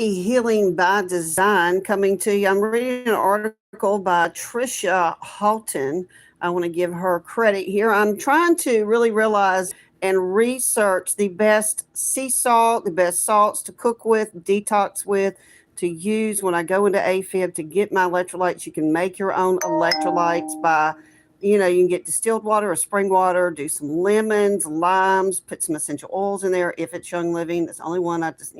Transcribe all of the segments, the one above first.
Healing by Design coming to you. I'm reading an article by Trisha Halton. I want to give her credit here. I'm trying to really realize and research the best sea salt, the best salts to cook with, detox with, to use when I go into AFib to get my electrolytes. You can make your own electrolytes by, you can get distilled water or spring water, do some lemons, limes, put some essential oils in there. If it's Young Living, that's the only one I just,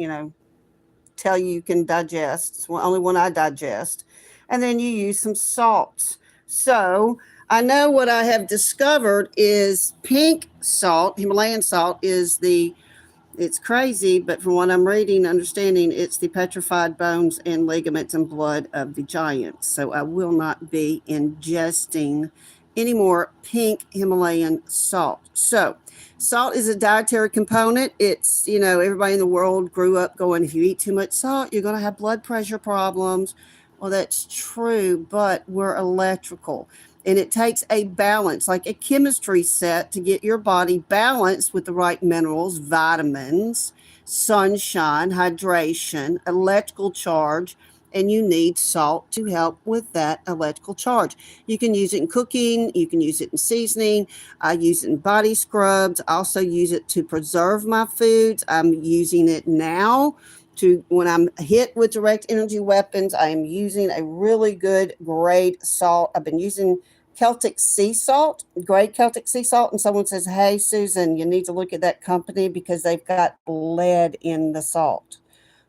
tell you can digest. It's the only one I digest. And then you use some salts. So I know what I have discovered is pink salt, Himalayan salt, it's crazy, but from what I'm reading, understanding, it's the petrified bones and ligaments and blood of the giants. So I will not be ingesting any more pink Himalayan salt. So salt is a dietary component. It's, everybody in the world grew up going, if you eat too much salt, you're going to have blood pressure problems. Well, that's true, but we're electrical. And it takes a balance, like a chemistry set, to get your body balanced with the right minerals, vitamins, sunshine, hydration, electrical charge, and you need salt to help with that electrical charge. You can use it in cooking. You can use it in seasoning. I use it in body scrubs. I also use it to preserve my foods. I'm using it now when I'm hit with direct energy weapons. I am using a really good grade salt. I've been using Celtic sea salt, grade Celtic sea salt. And someone says, hey, Susan, you need to look at that company because they've got lead in the salt.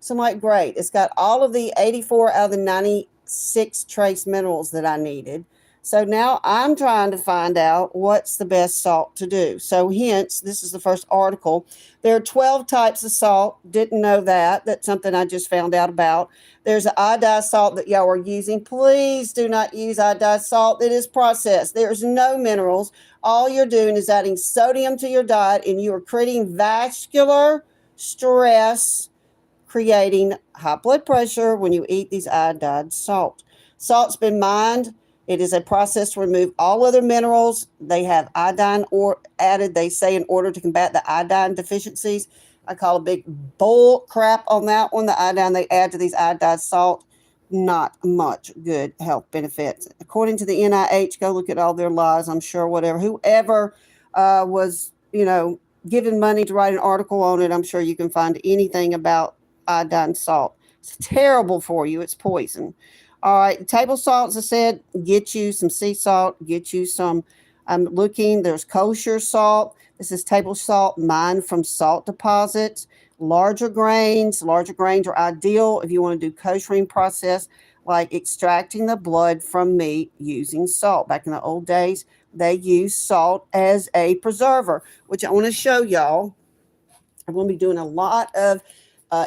So I'm like, great. It's got all of the 84 out of the 96 trace minerals that I needed. So now I'm trying to find out what's the best salt to do. So hence, this is the first article. There are 12 types of salt. Didn't know that. That's something I just found out about. There's an iodized salt that y'all are using. Please do not use iodized salt. It is processed. There's no minerals. All you're doing is adding sodium to your diet, and you are creating vascular stress, creating high blood pressure when you eat these iodized salt. Salt's been mined. It is a process to remove all other minerals. They have iodine added, they say, in order to combat the iodine deficiencies. I call a big bull crap on that one. The iodine they add to these iodized salt, not much good health benefits. According to the NIH, go look at all their lies, I'm sure, whatever. Whoever was, given money to write an article on it, I'm sure you can find anything about iodine salt. It's terrible for you. It's poison. All right, table salt, as I said, get you some sea salt, get you some, I'm looking, there's kosher salt. This is table salt mined from salt deposits. Larger grains are ideal if you want to do koshering process, like extracting the blood from meat using salt. Back in the old days, they used salt as a preserver, which I want to show y'all. I'm going to be doing a lot of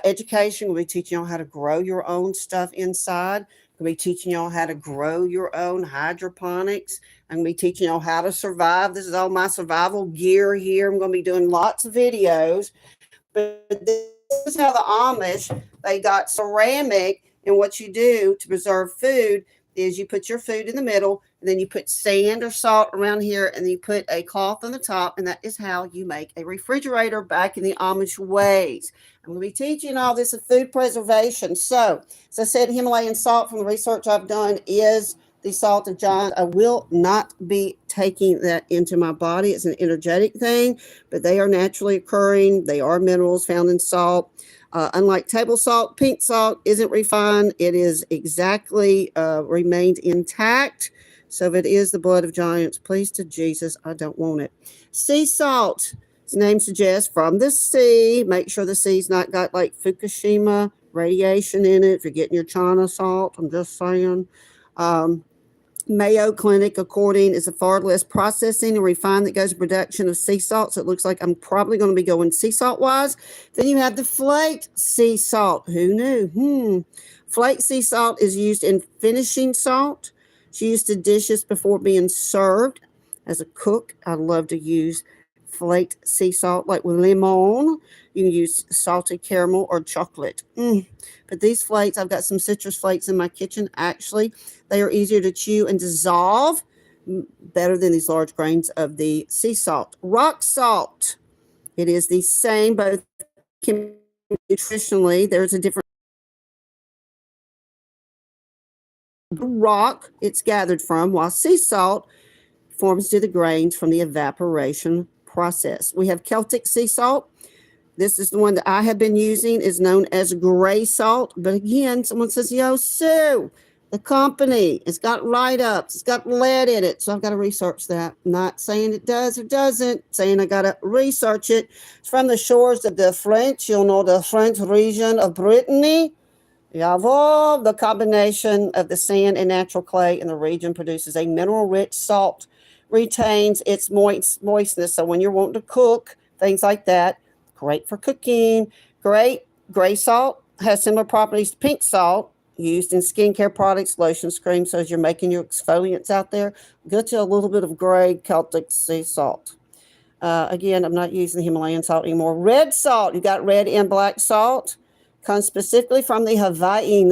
education. We'll be teaching y'all how to grow your own stuff inside. We'll be teaching y'all how to grow your own hydroponics. I'm going to be teaching y'all how to survive. This is all my survival gear here. I'm going to be doing lots of videos. But this is how the Amish, they got ceramic. And what you do to preserve food is you put your food in the middle, and then you put sand or salt around here, and then you put a cloth on the top, and that is how you make a refrigerator back in the Amish ways. I'm going to be teaching all this of food preservation. So, as I said, Himalayan salt, from the research I've done, is the salt of giants. I will not be taking that into my body. It's an energetic thing, but they are naturally occurring. They are minerals found in salt. Unlike table salt, pink salt isn't refined. It is exactly remained intact. So if it is the blood of giants, please to Jesus, I don't want it. Sea salt, its name suggests, from the sea. Make sure the sea's not got like Fukushima radiation in it. If you're getting your China salt, I'm just saying. Mayo Clinic, according, is a far less processing and refined that goes to production of sea salt. So it looks like I'm probably going to be going sea salt wise. Then you have the flaked sea salt. Who knew? Flaked sea salt is used in finishing salt. It's used to dishes before being served. As a cook, I love to use flaked sea salt, like with lemon. You can use salted caramel or chocolate. But these flakes, I've got some citrus flakes in my kitchen. Actually, they are easier to chew and dissolve, better than these large grains of the sea salt. Rock salt. It is the same, both nutritionally. There's a different the rock it's gathered from, while sea salt forms to the grains from the evaporation process. We have Celtic sea salt. This is the one that I have been using, is known as gray salt. But again, someone says, yo, Sue, the company, it's got write-ups, it's got lead in it. So I've got to research that. Not saying it does or doesn't, saying I got to research it. It's from the shores of the French, the French region of Brittany. Jawohl, the combination of the sand and natural clay in the region produces a mineral-rich salt, retains its moistness. So when you're wanting to cook, things like that, great for cooking. Great. Gray salt has similar properties to pink salt, used in skincare products, lotions, creams. So as you're making your exfoliants out there, get you a little bit of gray Celtic sea salt. Again, I'm not using the Himalayan salt anymore. Red salt, you got red and black salt. Comes specifically from the Hawaii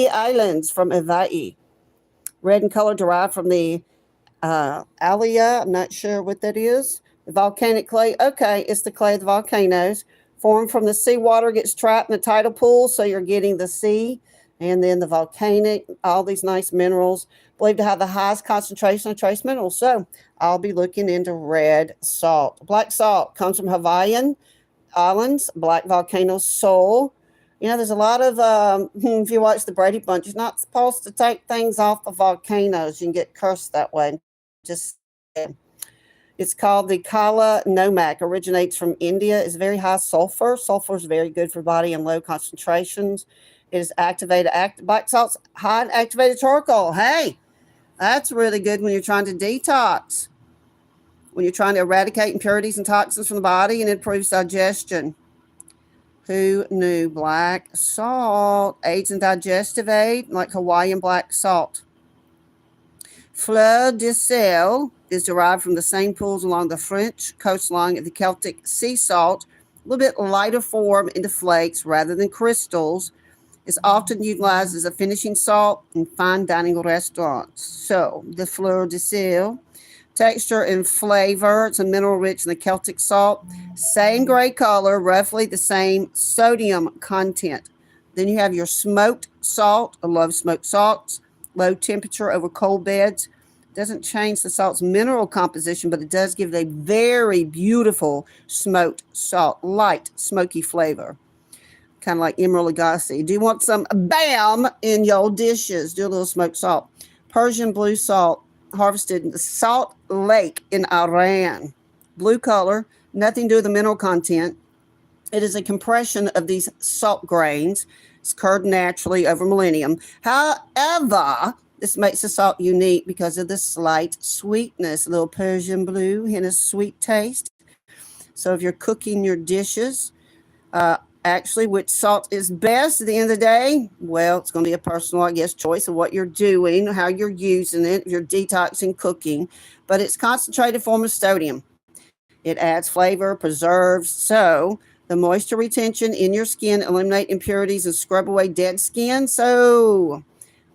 Islands, from Hawaii. Red in color derived from the Allia. I'm not sure what that is. The volcanic clay. Okay, it's the clay of the volcanoes. Formed from the seawater, gets trapped in the tidal pool, so you're getting the sea and then the volcanic, all these nice minerals. Believed to have the highest concentration of trace minerals. So I'll be looking into red salt. Black salt comes from Hawaiian Islands, black volcano soul. There's a lot of, if you watch the Brady Bunch, you're not supposed to take things off the volcanoes. You can get cursed that way. It's called the Kala Namak, originates from India. It's very high sulfur. Sulfur is very good for body in low concentrations. It is black salt's high in activated charcoal. Hey, that's really good when you're trying to detox. When you're trying to eradicate impurities and toxins from the body, and it improves digestion. Who knew? Black salt aids in digestive aid, like Hawaiian black salt. Fleur de sel is derived from the same pools along the French coastline of the Celtic sea salt, a little bit lighter form into flakes rather than crystals. It's often utilized as a finishing salt in fine dining restaurants. So, the fleur de sel. Texture and flavor, it's a mineral rich in the Celtic salt. Same gray color, roughly the same sodium content. Then you have your smoked salt. I love smoked salts. Low temperature over cold beds. Doesn't change the salt's mineral composition, but it does give it a very beautiful smoked salt, light, smoky flavor. Kind of like Emerald Lagasse. Do you want some bam in your dishes? Do a little smoked salt. Persian blue salt, harvested in the Salt Lake in Iran. Blue color, nothing to do with the mineral content. It is a compression of these salt grains. It's occurred naturally over millennium. However, this makes the salt unique because of the slight sweetness, a little Persian blue and a sweet taste. So if you're cooking your dishes, actually, which salt is best at the end of the day? Well, it's going to be a personal, choice of what you're doing, how you're using it, your detoxing, cooking. But it's concentrated form of sodium. It adds flavor, preserves. So the moisture retention in your skin, eliminate impurities and scrub away dead skin. So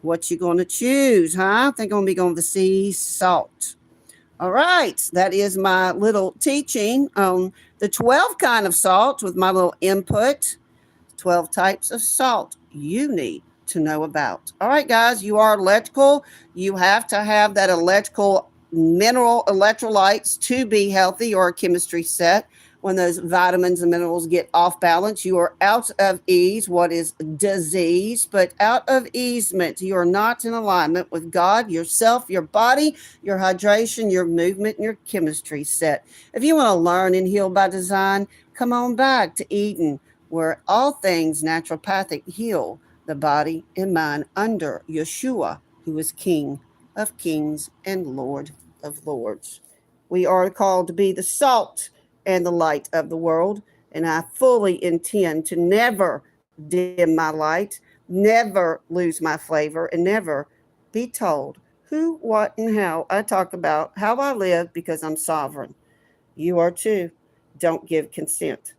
what you going to choose, huh? I think I'm going to be going with the sea salt. All right, that is my little teaching on the 12 kind of salt with my little input. 12 types of salt you need to know about. All right, guys, you are electrical. You have to have that electrical mineral electrolytes to be healthy, or a chemistry set. When those vitamins and minerals get off balance, you are out of ease. What is disease? But out of easement. You are not in alignment with God, yourself, your body, your hydration, your movement, and your chemistry set. If you want to learn and heal by design, come on back to Eden, where all things naturopathic heal the body and mind under Yeshua, who is King of Kings and Lord of Lords. We are called to be the salt and the light of the world, and I fully intend to never dim my light, never lose my flavor, and never be told who, what, and how. I talk about how I live because I'm sovereign. You are too. Don't give consent.